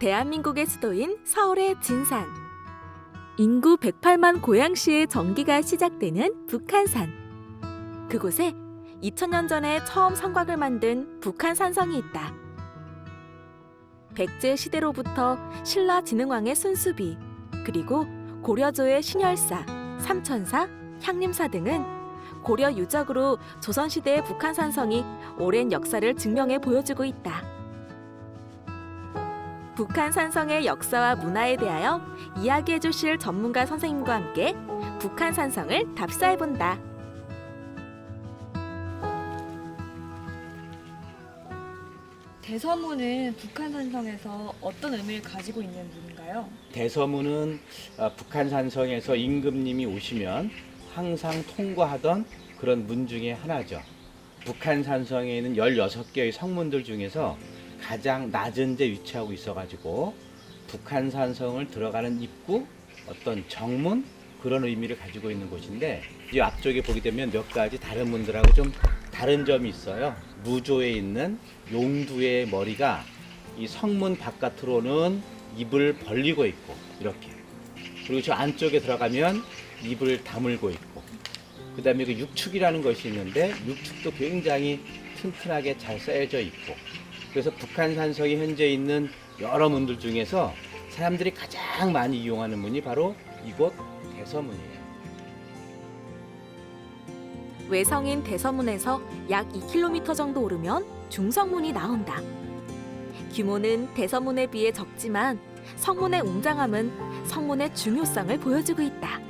대한민국의 수도인 서울의 진산. 인구 108만 고양시의 전기가 시작되는 북한산. 그곳에 2000년 전에 처음 성곽을 만든 북한산성이 있다. 백제 시대로부터 신라 진흥왕의 순수비, 그리고 고려조의 신열사, 삼천사, 향림사 등은 고려 유적으로 조선시대의 북한산성이 오랜 역사를 증명해 보여주고 있다. 북한산성의 역사와 문화에 대하여 이야기해 주실 전문가 선생님과 함께 북한산성을 답사해본다. 대서문은 북한산성에서 어떤 의미를 가지고 있는 문인가요? 대서문은 북한산성에서 임금님이 오시면 항상 통과하던 그런 문 중에 하나죠. 북한산성에 있는 16개의 성문들 중에서 가장 낮은 데 위치하고 있어가지고 북한산성을 들어가는 입구, 어떤 정문, 그런 의미를 가지고 있는 곳인데, 이 앞쪽에 보게 되면 몇 가지 다른 문들하고 좀 다른 점이 있어요. 무조에 있는 용두의 머리가 이 성문 바깥으로는 입을 벌리고 있고 이렇게, 그리고 저 안쪽에 들어가면 입을 다물고 있고, 그 다음에 그 육축이라는 것이 있는데 육축도 굉장히 튼튼하게 잘 쌓여져 있고, 그래서 북한산성이 현재 있는 여러 문들 중에서 사람들이 가장 많이 이용하는 문이 바로 이곳 대서문이에요. 외성인 대서문에서 약 2km 정도 오르면 중성문이 나온다. 규모는 대서문에 비해 적지만 성문의 웅장함은 성문의 중요성을 보여주고 있다.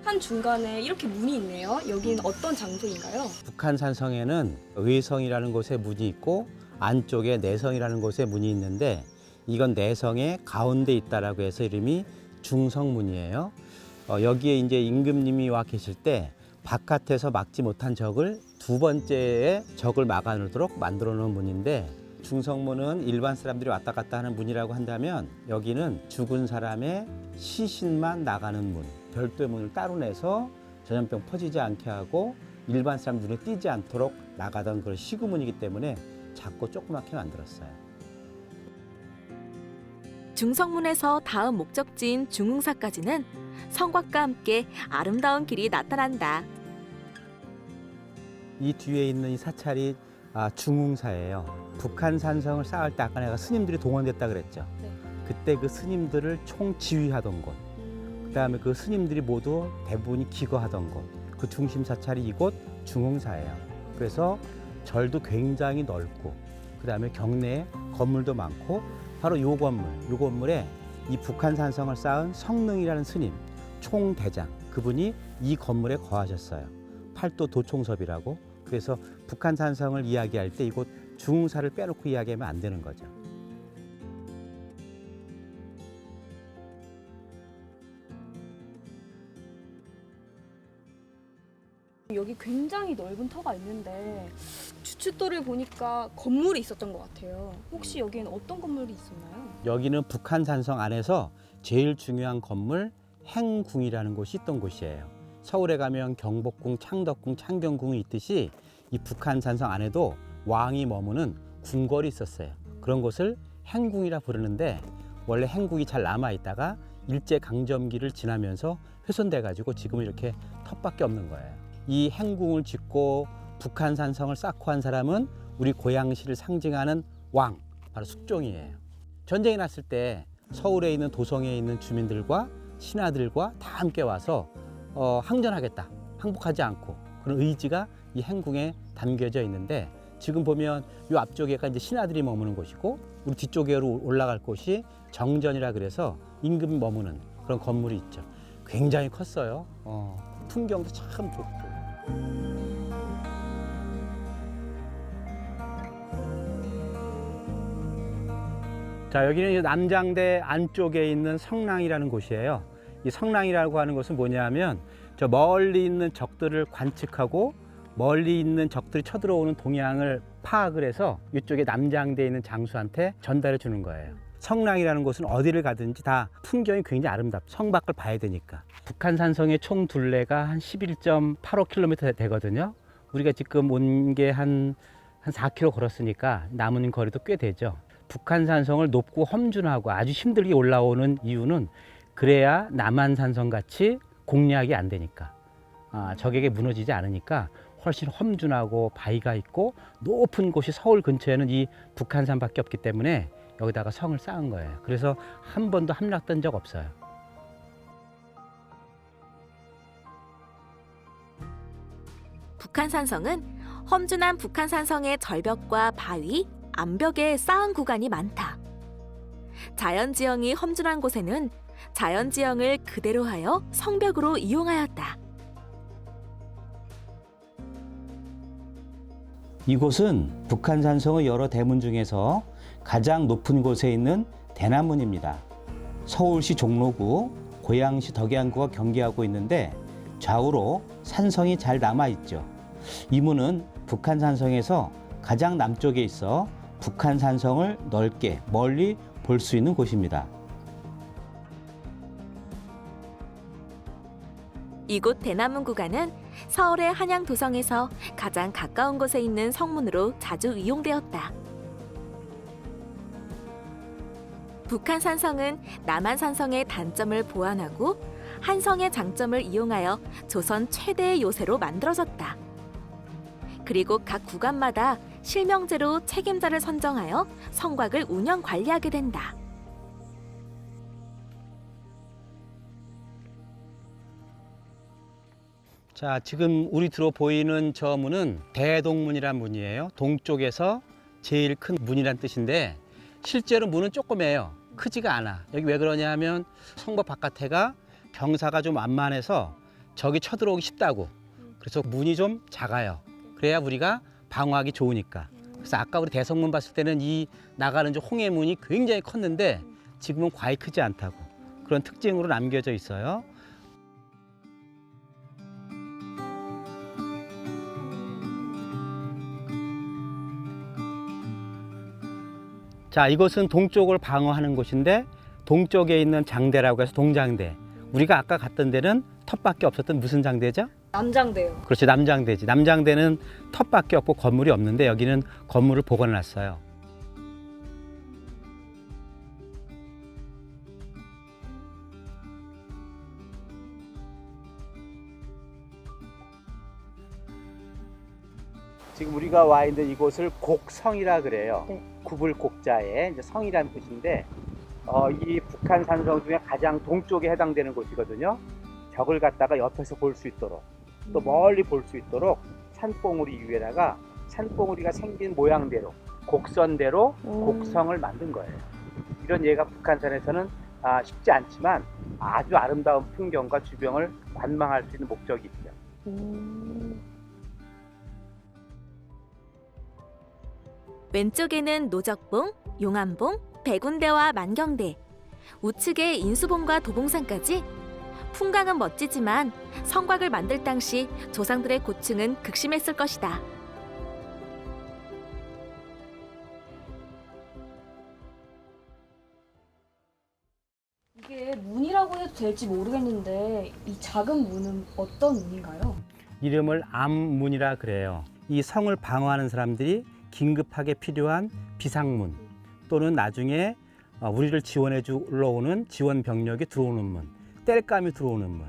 한 중간에 이렇게 문이 있네요. 여기는 어떤 장소인가요? 북한산성에는 외성이라는 곳에 문이 있고 안쪽에 내성이라는 곳에 문이 있는데, 이건 내성의 가운데 있다라고 해서 이름이 중성문이에요. 여기에 이제 임금님이 와 계실 때 바깥에서 막지 못한 적을 두 번째에 적을 막아놓도록 만들어 놓은 문인데, 중성문은 일반 사람들이 왔다 갔다 하는 문이라고 한다면 여기는 죽은 사람의 시신만 나가는 문, 별도의 문을 따로 내서 전염병 퍼지지 않게 하고 일반 사람 눈에 띄지 않도록 나가던 그런 시구문이기 때문에 작고 조그맣게 만들었어요. 중성문에서 다음 목적지인 중흥사까지는 성곽과 함께 아름다운 길이 나타난다. 이 뒤에 있는 이 사찰이 중흥사예요. 북한산성을 쌓을 때 아까 내가 스님들이 동원됐다 그랬죠. 네. 그때 그 스님들을 총지휘하던 곳, 그다음에 그 스님들이 모두 대부분이 기거하던 곳, 그 중심 사찰이 이곳 중흥사예요. 그래서 절도 굉장히 넓고, 그다음에 경내에 건물도 많고, 바로 요 건물에 이 북한산성을 쌓은 성능이라는 스님, 총대장, 그분이 이 건물에 거하셨어요. 팔도 도총섭이라고. 그래서 북한산성을 이야기할 때 이곳 중흥사를 빼놓고 이야기하면 안 되는 거죠. 여기 굉장히 넓은 터가 있는데 주춧돌을 보니까 건물이 있었던 것 같아요. 혹시 여기에는 어떤 건물이 있었나요? 여기는 북한산성 안에서 제일 중요한 건물 행궁이라는 곳이 있던 곳이에요. 서울에 가면 경복궁, 창덕궁, 창경궁이 있듯이 이 북한산성 안에도 왕이 머무는 궁궐이 있었어요. 그런 곳을 행궁이라 부르는데, 원래 행궁이 잘 남아있다가 일제강점기를 지나면서 훼손돼 가지고 지금은 이렇게 텃밖에 없는 거예요. 이 행궁을 짓고 북한산성을 쌓고 한 사람은 우리 고양시를 상징하는 왕, 바로 숙종이에요. 전쟁이 났을 때 서울에 있는 도성에 있는 주민들과 신하들과 다 함께 와서 항전하겠다, 항복하지 않고, 그런 의지가 이 행궁에 담겨져 있는데, 지금 보면 이 앞쪽에가 이제 신하들이 머무는 곳이고, 우리 뒤쪽으로 올라갈 곳이 정전이라 그래서 임금이 머무는 그런 건물이 있죠. 굉장히 컸어요. 풍경도 참 좋고. 자, 여기는 남장대 안쪽에 있는 성랑이라는 곳이에요. 이 성랑이라고 하는 것은 뭐냐면, 저 멀리 있는 적들을 관측하고 멀리 있는 적들이 쳐들어오는 동향을 파악을 해서 이쪽에 남장대에 있는 장수한테 전달해 주는 거예요. 성랑이라는 곳은 어디를 가든지 다 풍경이 굉장히 아름답죠. 성 밖을 봐야 되니까. 북한산성의 총 둘레가 한 11.85km 되거든요. 우리가 지금 온 게 한 4km 걸었으니까 남은 거리도 꽤 되죠. 북한산성을 높고 험준하고 아주 힘들게 올라오는 이유는 그래야 남한산성 같이 공략이 안 되니까, 적에게 무너지지 않으니까 훨씬 험준하고 바위가 있고 높은 곳이 서울 근처에는 이 북한산밖에 없기 때문에 여기다가 성을 쌓은 거예요. 그래서 한 번도 함락된 적 없어요. 북한산성은 험준한 북한산성의 절벽과 바위, 암벽에 쌓은 구간이 많다. 자연지형이 험준한 곳에는 자연지형을 그대로 하여 성벽으로 이용하였다. 이곳은 북한산성의 여러 대문 중에서 가장 높은 곳에 있는 대남문입니다. 서울시 종로구, 고양시 덕양구가 경계하고 있는데 좌우로 산성이 잘 남아있죠. 이 문은 북한산성에서 가장 남쪽에 있어 북한산성을 넓게 멀리 볼 수 있는 곳입니다. 이곳 대남문 구간은 서울의 한양도성에서 가장 가까운 곳에 있는 성문으로 자주 이용되었다. 북한산성은 남한산성의 단점을 보완하고 한성의 장점을 이용하여 조선 최대의 요새로 만들어졌다. 그리고 각 구간마다 실명제로 책임자를 선정하여 성곽을 운영 관리하게 된다. 자, 지금 우리 들어 보이는 저 문은 대동문이란 문이에요. 동쪽에서 제일 큰 문이란 뜻인데 실제로 문은 조그매요. 크지가 않아. 여기 왜 그러냐 하면 성곽 바깥에가 병사가 좀 완만해서 적이 쳐들어오기 쉽다고. 그래서 문이 좀 작아요. 그래야 우리가 방어하기 좋으니까. 그래서 아까 우리 대성문 봤을 때는 이 나가는 저 홍해문이 굉장히 컸는데 지금은 과히 크지 않다고. 그런 특징으로 남겨져 있어요. 자, 이곳은 동쪽을 방어하는 곳인데 동쪽에 있는 장대라고 해서 동장대. 우리가 아까 갔던 데는 텃밖에 없었던 무슨 장대죠? 남장대요. 그렇지, 남장대지. 남장대는 텃밖에 없고 건물이 없는데 여기는 건물을 복원해놨어요. 지금 우리가 와 있는 이곳을 곡성이라 그래요. 네. 구불 곡자에 이제 성이라는 뜻인데 이 북한산성 중에 가장 동쪽에 해당되는 곳이거든요. 적을 갖다가 옆에서 볼 수 있도록 또 멀리 볼 수 있도록 산봉우리 위에다가 산봉우리가 생긴 모양대로 곡선대로 곡성을 만든 거예요. 이런 예가 북한산에서는 쉽지 않지만 아주 아름다운 풍경과 주변을 관망할 수 있는 목적이 있죠. 왼쪽에는 노적봉, 용암봉, 백운대와 만경대, 우측에 인수봉과 도봉산까지 풍광은 멋지지만 성곽을 만들 당시 조상들의 고충은 극심했을 것이다. 이게 문이라고 해도 될지 모르겠는데 이 작은 문은 어떤 문인가요? 이름을 암문이라 그래요. 이 성을 방어하는 사람들이 긴급하게 필요한 비상문 또는 나중에 우리를 지원해 주러 오는 지원 병력이 들어오는 문, 땔감이 들어오는 문,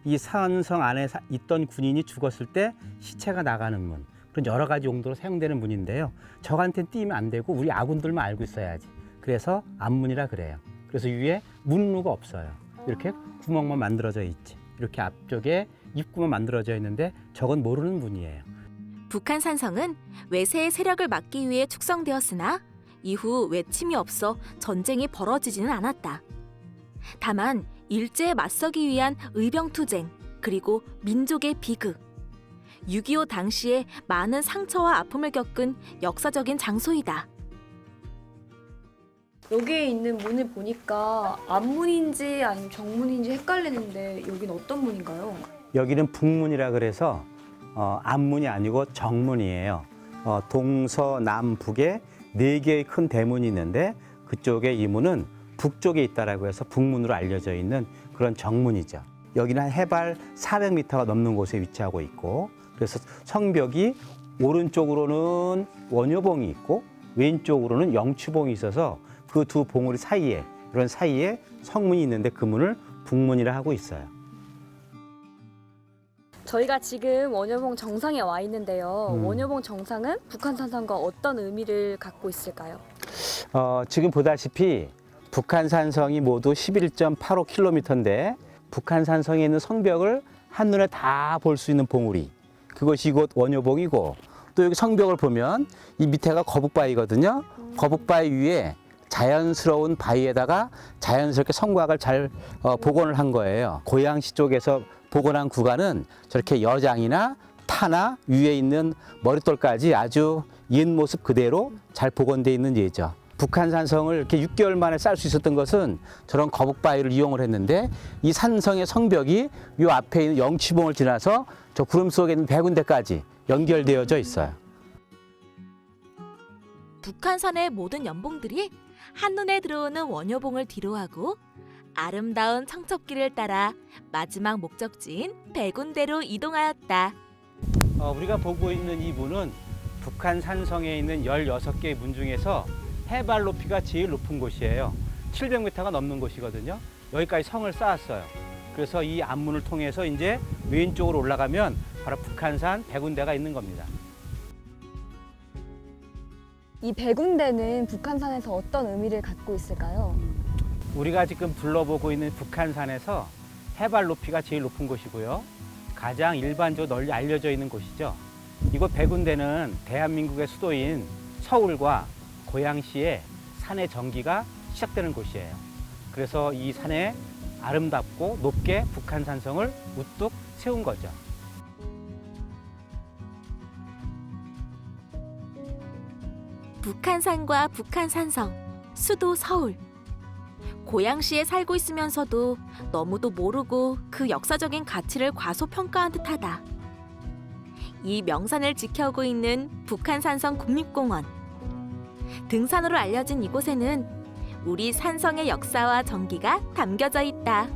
이 산성 안에 있던 군인이 죽었을 때 시체가 나가는 문, 그런 여러 가지 용도로 사용되는 문인데요. 적한테는 띄면 안 되고 우리 아군들만 알고 있어야지. 그래서 암문이라 그래요. 그래서 위에 문루가 없어요. 이렇게 구멍만 만들어져 있지. 이렇게 앞쪽에 입구만 만들어져 있는데 저건 모르는 문이에요. 북한산성은 외세의 세력을 막기 위해 축성되었으나 이후 외침이 없어 전쟁이 벌어지지는 않았다. 다만 일제에 맞서기 위한 의병투쟁 그리고 민족의 비극, 6.25 당시에 많은 상처와 아픔을 겪은 역사적인 장소이다. 여기에 있는 문을 보니까 앞문인지 아니면 정문인지 헷갈리는데 여긴 어떤 문인가요? 여기는 북문이라 그래서 앞문이 아니고 정문이에요. 동서남북에 4개의 큰 대문이 있는데 그쪽에 이 문은 북쪽에 있다라고 해서 북문으로 알려져 있는 그런 정문이죠. 여기는 한 해발 400m가 넘는 곳에 위치하고 있고 그래서 성벽이 오른쪽으로는 원효봉이 있고 왼쪽으로는 영추봉이 있어서 그 두 봉우리 사이에 이런 사이에 성문이 있는데 그 문을 북문이라 하고 있어요. 저희가 지금 원효봉 정상에 와 있는데요. 음. 원효봉 정상은 북한산성과 어떤 의미를 갖고 있을까요? 지금 보다시피 북한산성이 모두 11.85km인데 북한산성에 있는 성벽을 한눈에 다 볼 수 있는 봉우리, 그것이 곧 원효봉이고, 또 여기 성벽을 보면 이 밑에가 거북바위거든요. 거북바위 위에 자연스러운 바위에다가 자연스럽게 성곽을 잘 복원을 한 거예요. 고양시 쪽에서 복원한 구간은 저렇게 여장이나 타나 위에 있는 머릿돌까지 아주 옛 모습 그대로 잘 복원되어 있는 예죠. 북한산성을 이렇게 6개월 만에 쌓을 수 있었던 것은 저런 거북바위를 이용을 했는데, 이 산성의 성벽이 이 앞에 있는 영치봉을 지나서 저 구름 속에 있는 백운대까지 연결되어져 있어요. 북한산의 모든 연봉들이 한눈에 들어오는 원효봉을 뒤로하고 아름다운 청첩길을 따라 마지막 목적지인 백운대로 이동하였다. 우리가 보고 있는 이 문은 북한산성에 있는 16개의 문 중에서 해발 높이가 제일 높은 곳이에요. 700m가 넘는 곳이거든요. 여기까지 성을 쌓았어요. 그래서 이 앞문을 통해서 이제 왼쪽으로 올라가면 바로 북한산 백운대가 있는 겁니다. 이 백운대는 북한산에서 어떤 의미를 갖고 있을까요? 우리가 지금 둘러보고 있는 북한산에서 해발 높이가 제일 높은 곳이고요. 가장 일반적으로 널리 알려져 있는 곳이죠. 이곳 백운대는 대한민국의 수도인 서울과 고양시의 산의 전기가 시작되는 곳이에요. 그래서 이 산에 아름답고 높게 북한산성을 우뚝 세운 거죠. 북한산과 북한산성, 수도 서울. 고양시에 살고 있으면서도 너무도 모르고 그 역사적인 가치를 과소평가한 듯하다. 이 명산을 지켜오고 있는 북한산성 국립공원. 등산으로 알려진 이곳에는 우리 산성의 역사와 정기가 담겨져 있다.